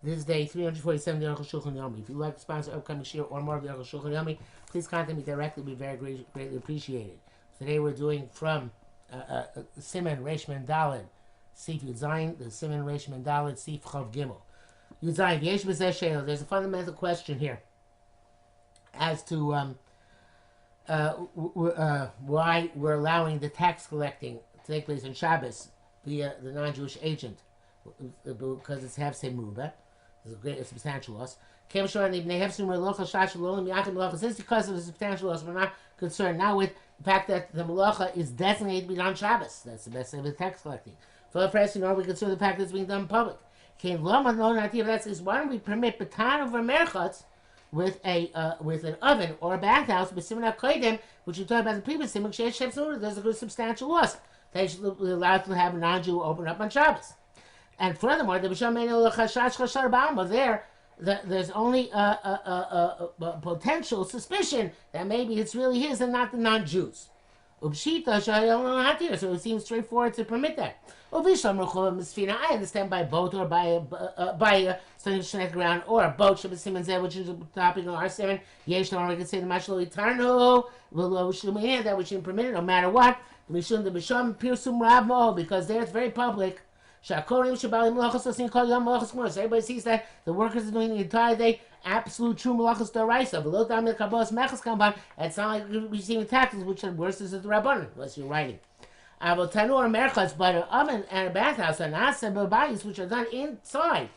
This is day 347 of the Arukh HaShulchan OC. If you'd like to sponsor upcoming shir or more of the Arukh HaShulchan OC, please contact me directly. It would be very greatly appreciated. Today we're doing from Siman Reishman Daled Sif Yud Zayin, the Siman Reishman Daled Sif Chav Gimel. Yud Zayin, V'yesh B'zeh Sheila. There's a fundamental question here as to why we're allowing the tax collecting to take place on Shabbos via the non-Jewish agent, because it's Hefsei Merubah. There's a great substantial loss. This is because of the substantial loss. We're not concerned now with the fact that the malacha is designated to be on Shabbos. That's the best thing with tax collecting. For the first, we're concerned with the fact that it's being done in public. Why don't we permit batan over merchats with an oven or a bathhouse, which we talked about the previous thing, there's a good substantial loss. They should be allowed to have a non-Jew open up on Shabbos. And furthermore, there's only a potential suspicion that maybe it's really his and not the non-Jews. So it seems straightforward to permit that. I understand by boat or by something to ground or a boat, which is the topic of R7. Yesh, we can say the Mashal Etarno, that we shouldn't permit it no matter what. Because there it's very public. Everybody sees that the workers are doing the entire day absolute true malachas d'oraisa. It's not like you're receiving taxes, which are worse is the rabbanon, unless you're writing. But an oven and a bathhouse are not which are done inside.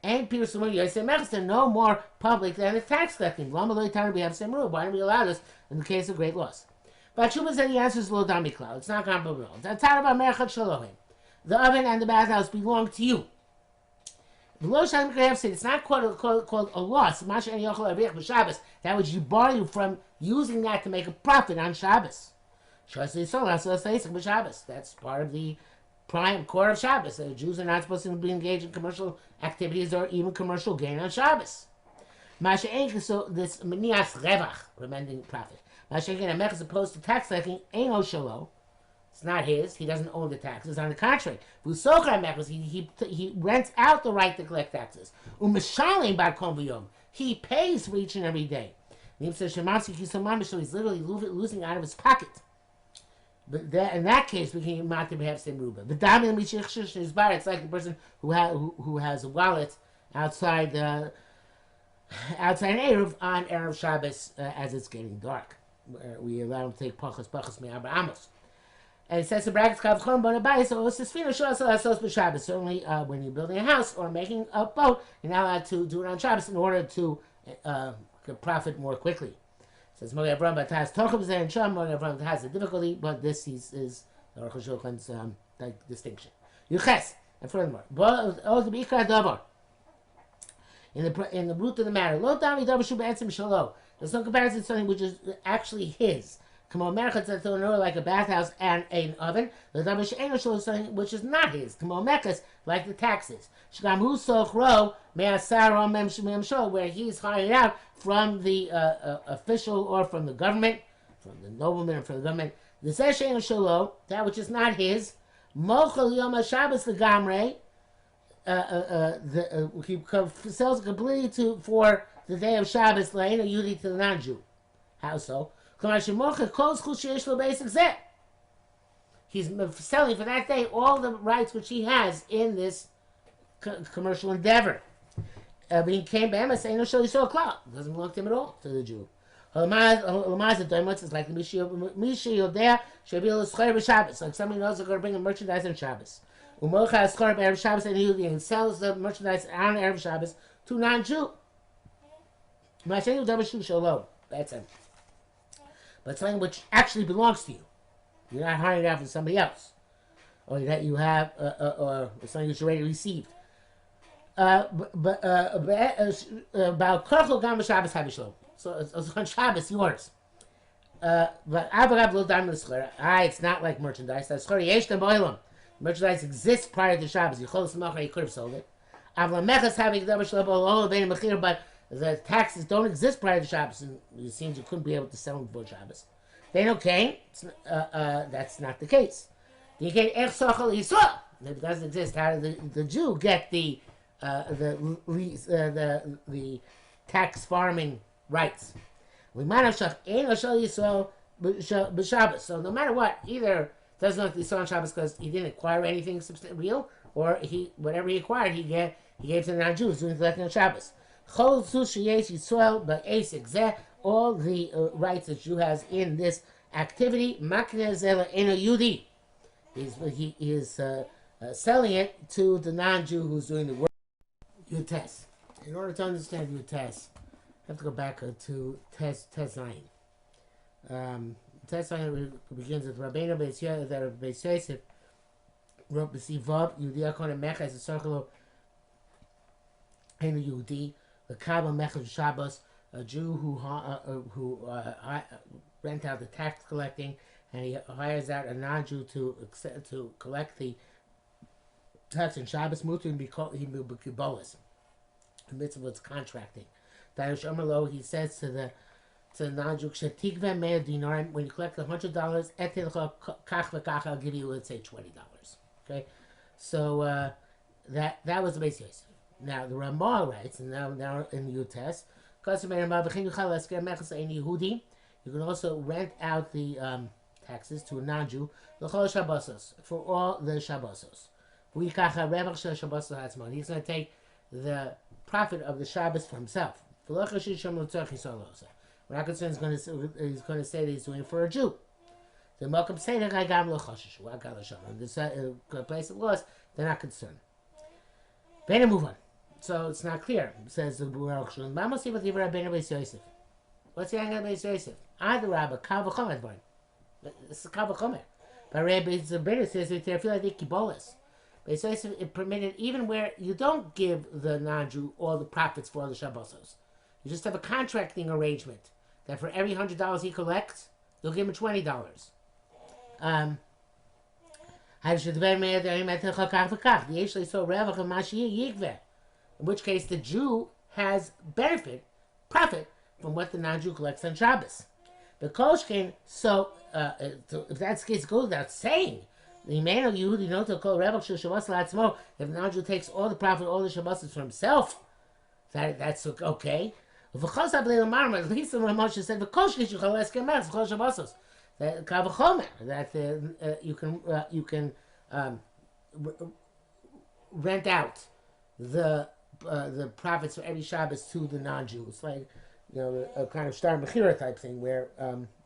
And they're no more public than the tax collecting. Why don't we allow this in the case of great loss? But Shubha said the answer is lo dami klal. It's not comparable. The oven and the bathhouse belong to you. It's not called a loss. That which you borrow from using that to make a profit on Shabbos. That's part of the prime core of Shabbos. The Jews are not supposed to be engaged in commercial activities or even commercial gain on Shabbos. So this menias revach, remending profit. As opposed to tax collecting, Eino Shalo. It's not his. He doesn't own the taxes. On the contrary, he rents out the right to collect taxes. He pays for each and every day. So he's literally losing out of his pocket. But in that case, we can not have Hefsei Merubah. It's like the person who has a wallet outside an Erev on Erev Shabbos as it's getting dark. We allow him to take pachas me'arba amos. And it says in brackets, certainly when you're building a house or making a boat, you're not allowed to do it on Shabbos in order to profit more quickly. It says Mori Avram has a difficulty, but this is the Arukh HaShulchan's distinction. Yuches, and furthermore, in the root of the matter, there's no comparison to something which is actually his. Like a bathhouse and an oven, something which is not his, like the taxes. Where he's hired out from the official or from the government, from the nobleman or from the government. That which is not his, he sells completely for the day of Shabbos, to the non-Jew. How so? He's selling for that day all the rights which he has in this commercial endeavor. But he came back and saying, "No, show you so clout. It doesn't belong to him at all, to the Jew." It's like like somebody knows they're going to bring a merchandise on Shabbos. And he sells the merchandise on Erev Shabbos to non-Jew. That's him. But something which actually belongs to you. You're not hiring it out for somebody else. Or that you have, or something that you already received. About Korchel Gam Shabbos Habishlo. So it's on Shabbos, yours. But it's not like merchandise. That's merchandise exists prior to Shabbos. You could have sold it. But the taxes don't exist prior to Shabbos, and it seems you couldn't be able to sell them before Shabbos. They don't okay. That's not the case. If it doesn't exist, how did the Jew get the the tax farming rights. So no matter what, either doesn't know Yisrael on Shabbos because he didn't acquire anything real, or whatever he acquired he gave to the non-Jews doing collecting on Shabbos. All the rights that Jew has in this activity, he is selling it to the non-Jew who's doing the work. Utes. In order to understand Utes, I have to go back to Tes 9. Tes 9 begins with Rabbeinu Beis Yosef wrote B'Sivav Yudiyah Kohen Mechaz Esarchelo Heinu Yehudi L'Kabel Mechaz Shabbos, a Jew who rent out the tax collecting, and he hires out a non-Jew to collect the tax in Shabbos. Mutar he b'kibolas. The mitzvah was contracting. Darish Omerlo, he says to the non-Jew, when you collect $100, I'll give you, let's say, $20. Okay, so that was the Beis Yosef. Now the Ramah writes, and now in the Utes, you can also rent out the taxes to a non-Jew for all the Shabbosos. He's going to take the profit of the Shabbos for himself. We're not concerned he's going to say that he's doing it for a Jew. The Malcolm say that in this place of laws, they're not concerned. Better move on. So it's not clear, says the Arukh HaShulchan. What's the angle of Beis Yosef? Adarabba, Kal V'chomer Dvarim. This is Kal V'chomer. But Rabbi Zabir says that they feel like they kibolas. Beis Yosef is permitted even where you don't give the non-Jew all the profits for all the Shabbosos. You just have a contracting arrangement that for every $100 he collects, you'll give him $20. In which case the Jew has profit from what the non-Jew collects on Shabbos. The Koshkin, so if that's the case, it goes without saying. The man of Yehudi not to call Rebbe Shabbos Latzmo. If the non-Jew takes all the profit, all the Shabbos for himself, that's okay. At least the Ramosha said the Koshkin should call Eskemet for Shabbosos. That Kavachomer that you can rent out the profits for every Shabbos to the non-Jew. It's like a kind of Shtar Mechira type thing where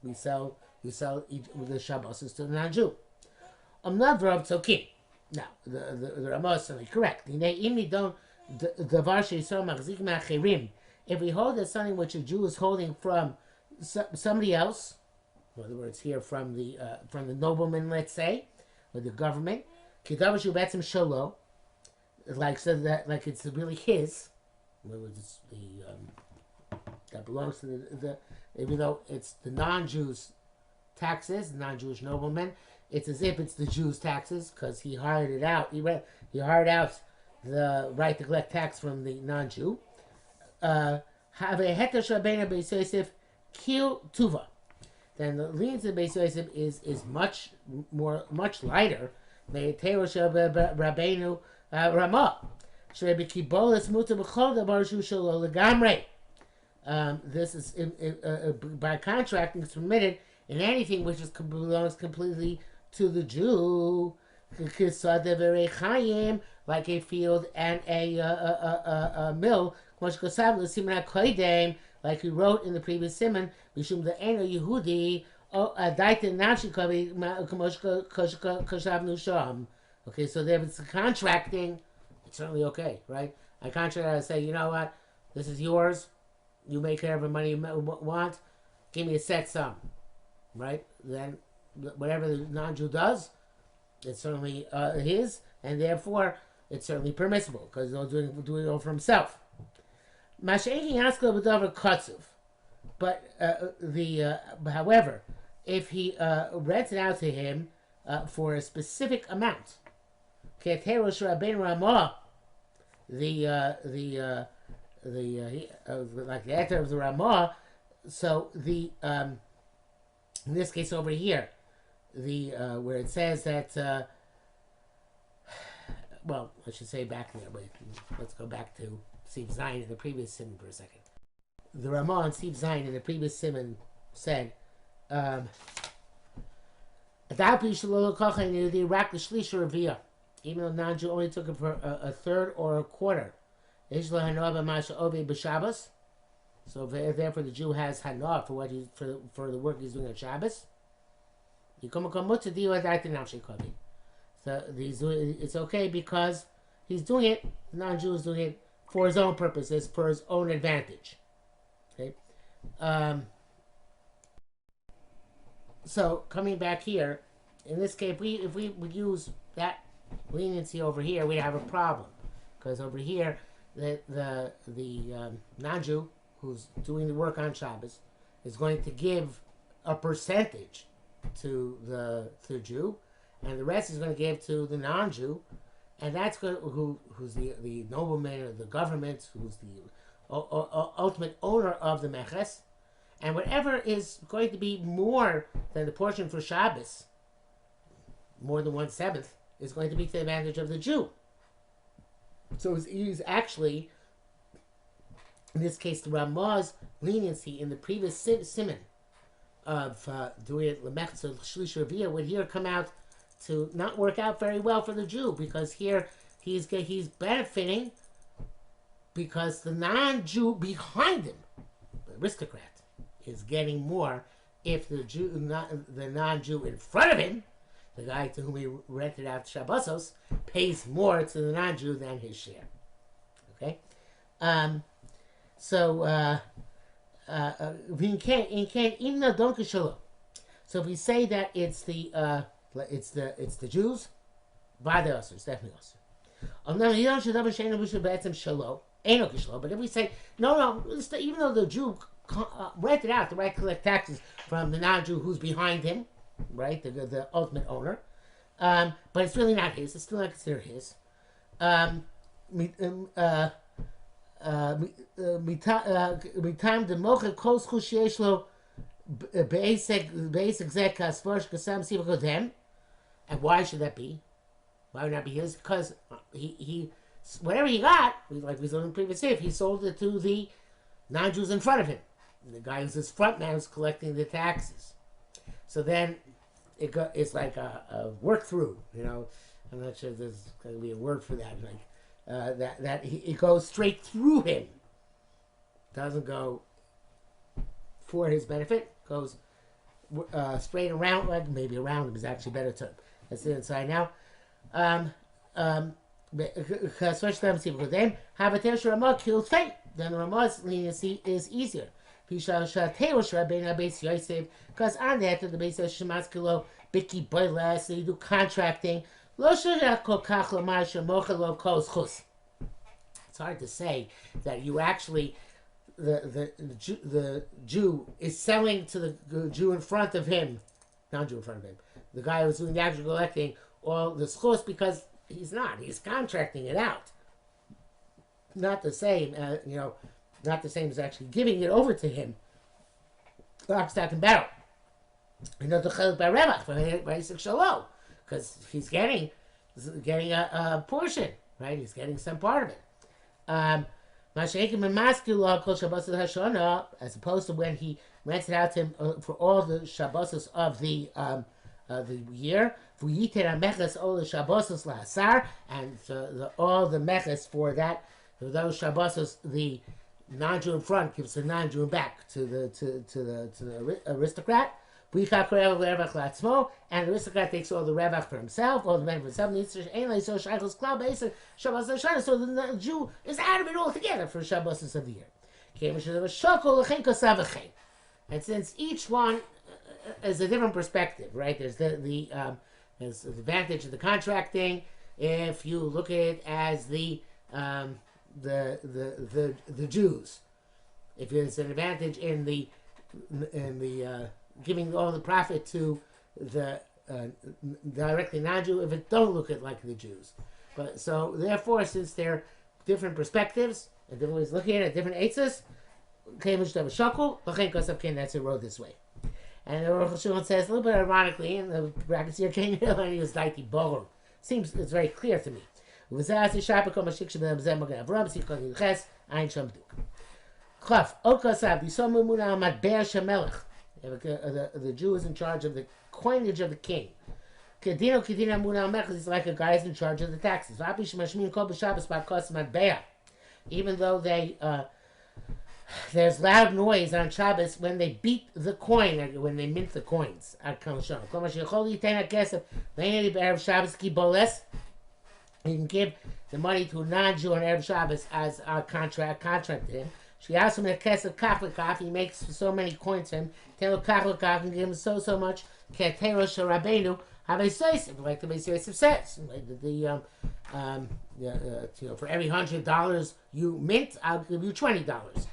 we sell the Shabbos to the non-Jew. Not Rav Tzokim. Now the Ramah is certainly correct. If we hold that something which a Jew is holding from somebody else, in other words, here from the nobleman, let's say, or the government, like so that it's really his. In other words, it's that belongs to the even though it's the non-Jews' taxes, the non-Jewish nobleman, it's as if it's the Jews' taxes because he hired it out. He hired out the right to collect tax from the non-Jew. Have a heter shabena Beis Yosef kil tuva. Then the liens of Beis Yosef is much lighter. Rabbeinu Ramah. This is by contracting is permitted in anything which belongs completely to the Jew, like a field and a mill, like we wrote in the previous simon, Mishum the Eno Yehudi, okay, so if it's contracting, it's certainly okay, right? I contract, I say, you know what, this is yours, you make whatever money you want, give me a set sum, right? Then whatever the non-Jew does, it's certainly his, and therefore it's certainly permissible because he's doing it all for himself. But however, if he rents it out to him for a specific amount, like the actor of the Ramah, so in this case over here, where it says that well, I should say back there. Wait, let's go back to Steve Zion in the previous simon for a second. The Ramah and Steve Zion in the previous simon said, even though non-Jew only took it for a third or a quarter. So therefore the Jew has hana for what for the work he's doing on Shabbos. So it's okay because he's doing it, the non-Jew is doing it for his own purposes, for his own advantage. Okay. So coming back here, in this case, if we would use that leniency over here, we'd have a problem, because over here the non-Jew who's doing the work on Shabbos is going to give a percentage to the Jew, and the rest is going to give to the non-Jew, and that's going who's the nobleman or the government, who's the ultimate owner of the meches, and whatever is going to be more than the portion for Shabbos, more than 1/7, is going to be to the advantage of the Jew. So he's actually, in this case, the Ramah's leniency in the previous simon of doing it lemechza shlish revia would here come out to not work out very well for the Jew, because here he's benefiting because the non-Jew behind him, the aristocrat, is getting more if the non-Jew in front of him, the guy to whom he rented out Shabbosos, pays more to the non-Jew than his share. Okay, so even though don't kishalom. So if we say that it's the Jews, by the usher, it's definitely usher. You don't should have shalom. But if we say no, even though the Jew rented out the right to collect taxes from the non-Jew who's behind him, right, the ultimate owner, but it's really not his. It's still not considered his. Time the mocha kol zchus sheyesh lo be'esek zeh kasvar shkasam siva kodem. And why should that be? Why would not be his? Because he whatever he got, like we saw in the previous if, he sold it to the non-Jews in front of him. The guy who's his front man who's collecting the taxes. So then it's like a work through, you know. I'm not sure if there's going to be a word for that. Like it goes straight through him. Doesn't go for his benefit. Goes straight around, like maybe around him is actually a better term. That's the inside now. Then the Ramah's leniency is easier. Because on that, the base of Shemas Kilo, Biki Boilas, they do contracting. It's hard to say that you actually, the Jew is selling to the Jew in front of him, non-Jew in front of him, the guy who's doing the actual collecting, all the schos, because he's contracting it out. Not the same, not the same as actually giving it over to him. Lock, stock, and barrel. The chelek by revach for Isaac Shalom, because he's getting a portion, right? He's getting some part of it. As opposed to when he rents it out to him for all the Shabbosos of the year, and all the meches for that, for those Shabbosos, the non-Jew in front gives the non-Jew back to the aristocrat. And the aristocrat takes all the revach for himself, all the benefit for himself. So the Jew is out of it altogether for Shabbosos of the year. And since each one is a different perspective, right? There's there's the advantage of the contracting. If you look at it as the Jews, if there's an advantage in the giving all the profit to the directly non-Jew, if it don't look at like the Jews. But so therefore, since they're different perspectives and different ways of looking at it, different eitzes, that's it wrote this way. And Arukh HaShulchan says a little bit ironically in the brackets here, seems it's very clear to me. Uvazaz Yishapa Kol Mashik Shabbat Zem Magen Avram Sikon Yiches Ein Sham Duk. Chaf Okasav Yisom Muna Matbeah Shemelech. The Jew is in charge of the coinage of the king. Kedino Muna Mechaz is like a guy who's in charge of the taxes. Vapi Shemashmin Kol B'Shabbos Ba'Kos Matbeah. Even though there's loud noise on Shabbos when they beat the coin, or when they mint the coins. You can give the money to a non-Jew on Erev Shabbos as a contract to him. She asked him a kesef kach. He makes so many coins for him. Tell kach and give him so much. Ketero Rabbeinu have a soisim, like the Beis Yosef says. For every $100 you mint, I'll give you $20.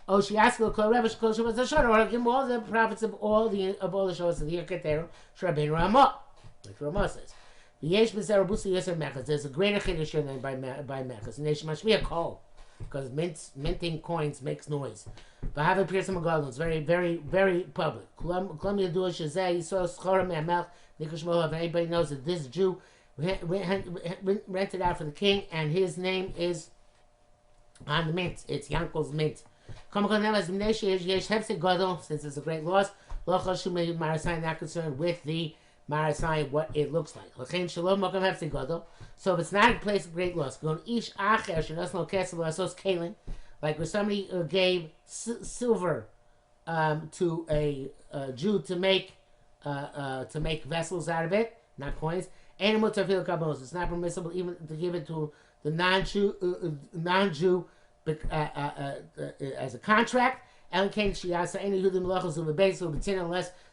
Oh, she asked the Rebbe or I'll give him all the profits of all the shows of the year Ketero Rabbeinu Ramah, like Ramah says. There's a greater chiddush than by mechas. And they should must be a kol, because minting coins makes noise. But have a piercing magadol. It's very, very, very public. Everybody knows that this Jew rented out for the king, and his name is on the mint. It's Yankel's mint. Since it's a great loss, not concerned with the Marasai, what it looks like. So if it's not a place of great loss, like when somebody gave silver to a Jew to make vessels out of it, not coins. It's not permissible even to give it to the non-Jew as a contract. Unless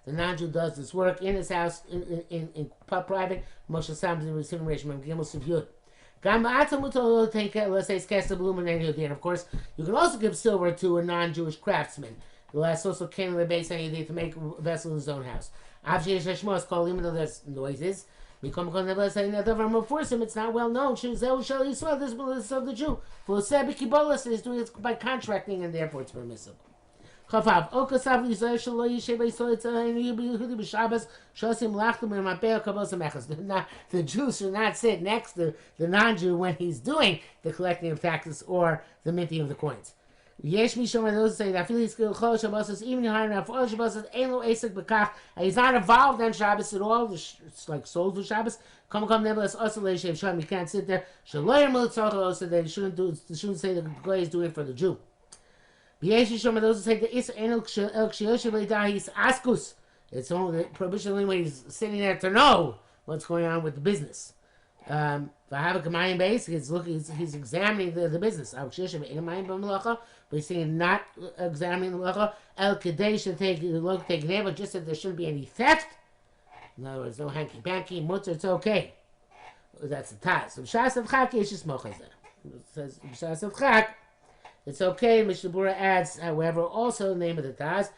the non-Jew does this work in his house in private. Moshe Sam to receive Rishon Gimel Sivyud. Of course, you can also give silver to a non-Jewish craftsman. The last also came to the base to make a vessel in his own house. Even though there's noises, it's not well known. This is of the Jew. He's doing it by contracting, and therefore it's permissible. The Jew should not sit next to the non-Jew when he's doing the collecting of taxes or the minting of the coins. Those say that he's not involved on Shabbos at all. It's like sold for Shabbos. You can't sit there. So they shouldn't say the guy is doing it for the Jew. Those who say the it's only the prohibition only when he's sitting there to know what's going on with the business. If I have a Kamayan base, he's examining the business. But he's saying not examining the malacha. El Kadei should take neighbor, just that there shouldn't be any theft. In other words, no hanky panky, mutter, it's okay. That's the Taz. So B'shas of Chak, it's just mochazeh. It says B'shas of Chak, it's okay. Mishnah Berurah adds, however, also the name of the Taz,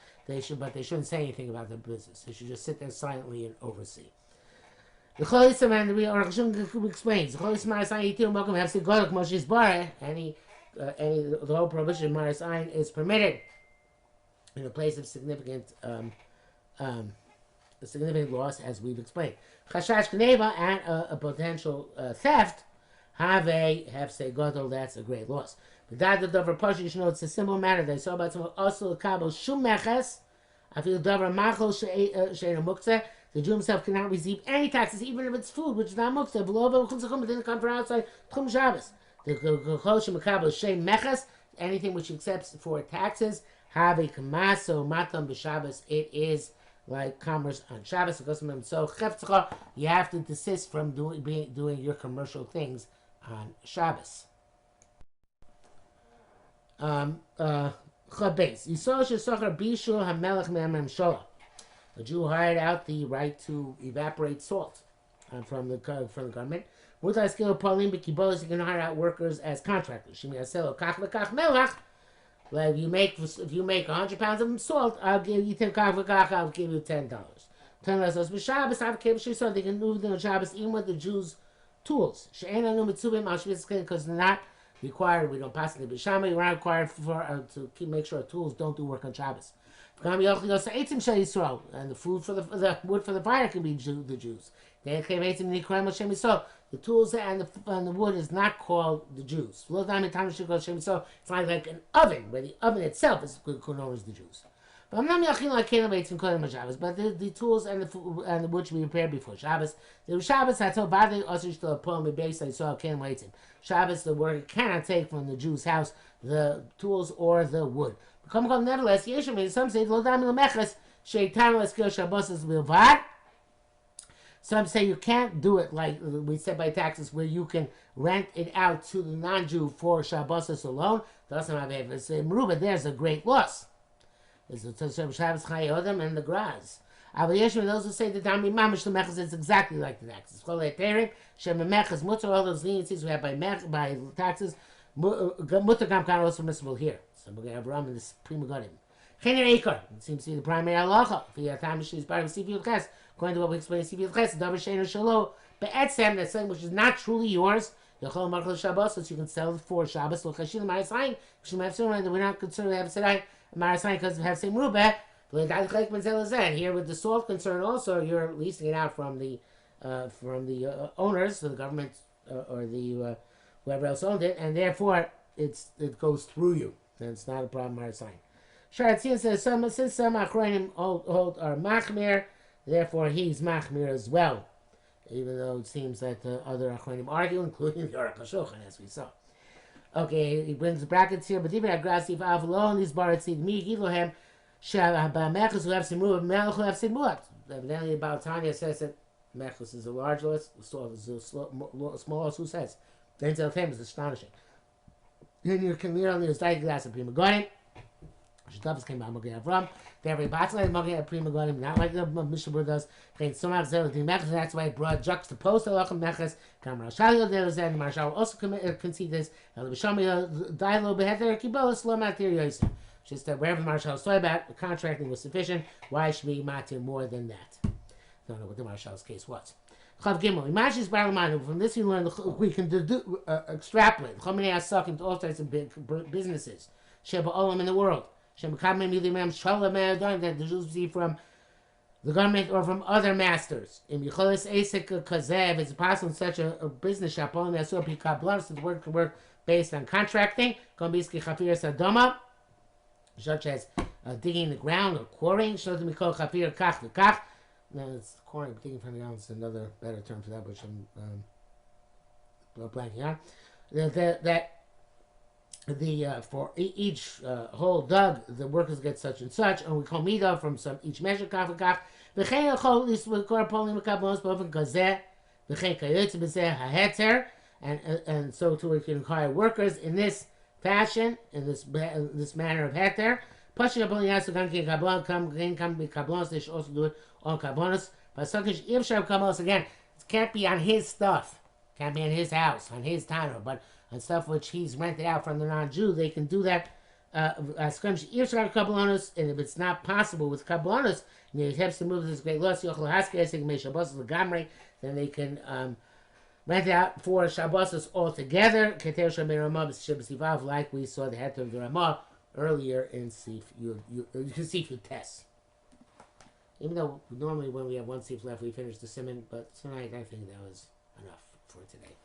but they shouldn't say anything about the business. They should just sit there silently and oversee. The Cholisam and the Arukh HaShulchan explains. The Cholisam Marasayin Yitil Mokum Hefsei Godok Moshe's Bare. The whole prohibition of Marasayin is permitted in a place of significant loss, as we've explained. Chashash Gneva and a potential theft have a Hefsei Godol. That's a great loss. But that the Dover Pasha, you should know it's a simple matter. They saw about some also Kabel Shum Meches. I feel Dover Machol Sheina Muktzeh. The Jew himself cannot receive any taxes, even if it's food, which is not muktzeh. Below it didn't come from outside Tchum Shabbos. The Chol Shemekabel Shem Meches, anything which accepts for taxes, have a kamaso matam b'Shabbos. It is like commerce on Shabbos. So you have to desist from doing your commercial things on Shabbos. Chabez Yisrael shesocher bishul hamelech me'amem sholah. A Jew hired out the right to evaporate salt from the government. Mutar skill palim b'kibolos, you can hire out workers as contractors. Shimi aselo kach v'kach melach. Like if you make 100 pounds of salt, I'll give you I'll give you $10. $10 they can move the Shabbos even with the Jews' tools. Because they're not required. We don't pass it to Bishama. You're not required to make sure tools don't do work on Shabbos. And the food for the wood for the fire can be the Jews. the tools and the wood is not called the Jews. So it's not like an oven, where the oven itself is known as the Jews. But the tools and the wood should be prepared before Shabbos. The Shabbos I told Badi also still a poem based I saw Ken waiting. Shabbos the worker cannot take from the Jew's house the tools or the wood. Nevertheless, some say some say you can't do it like we said by taxes, where you can rent it out to the non-Jew for Shabbos alone. There's a great loss. There's the Shabbos Chayodam and the Graz. Those who say the Dami Mamish the Mechas is exactly like the taxes. All those leniencies we have by taxes, Mutter Gam Kan also permissible here. So we're going to have Ram in this Prima Godim. It seems to be the primary halacha. According to what we explained in Sivir Ches, Davar Shein Shalo, Be'etzem, that's something which is not truly yours. Yochol Marchel Shabbos, so you can sell it for Shabbos. L'chashin Marasayin, we're not concerned to have Sarai Marasayin because we have same Rubeh. Here with the salt concern, also you're leasing it out from the owners, so the government or the whoever else owned it, and therefore it goes through you, and it's not a problem. Marasayin. Sharatzin says since some Achronim hold are Machmir. Therefore, he's machmir as well, even though it seems that the other achronim argue, including the Arukh HaShulchan, as we saw. Okay, he brings the brackets here. But even aggressive avlon these baratzid mi gilohem shabamechus who have simut melech who have simut. Evidently, about Tanya says that mechus is a large list, small list. Who says? Then tell him is astonishing. Then you can read only a slight glass of prima godim. Shabbos came out Mogen Avram. They're very batzlai Mogen Prima Godim, not like the Mishnah does. That's why it brought juxtaposed the Lachem Meches. Kamar Shalio there is and Marshal also concede this. El B'Shamia Dialo Beheter Kibolos Lo Matir Yosef. Just that wherever Marshal saw about the contracting was sufficient, why should we matir more than that? I don't know what the Marshal's case was. Chav Gimel. Imagine from this we learn we can extrapolate. Chominei Asakim to all types of businesses. Sheba Olam in the world. That the Jews receive from the government or from other masters. If it's possible in such a business shop, only the work can work based on contracting, such as digging the ground or quarrying. No, it's quarrying, digging from the ground is another better term for that, which I'm blanking on. For each hole dug, the workers get such and such, and we call mida from each measure kach v'kach. V'chein l'chol is we call polim mekablos b'ofen kazeh. V'chein kayotz b'zeh haheter, and so too we can hire workers in this fashion, in this manner of heter. Pashing upon yasu kan ki kablon come be kablos. They should also do it on kablonos. But sometimes if shab kablos again, it can't be on his stuff, can't be on his house, on his town, but and stuff which he's rented out from the non-Jew, they can do that as kablonos, and if it's not possible with kablonos, and he has to move this great loss, then they can rent it out for Shabbos altogether, like we saw the head of the Ramah earlier in Sif Yud Tes. Even though normally when we have one Sif left, we finish the Simon, but tonight I think that was enough for today.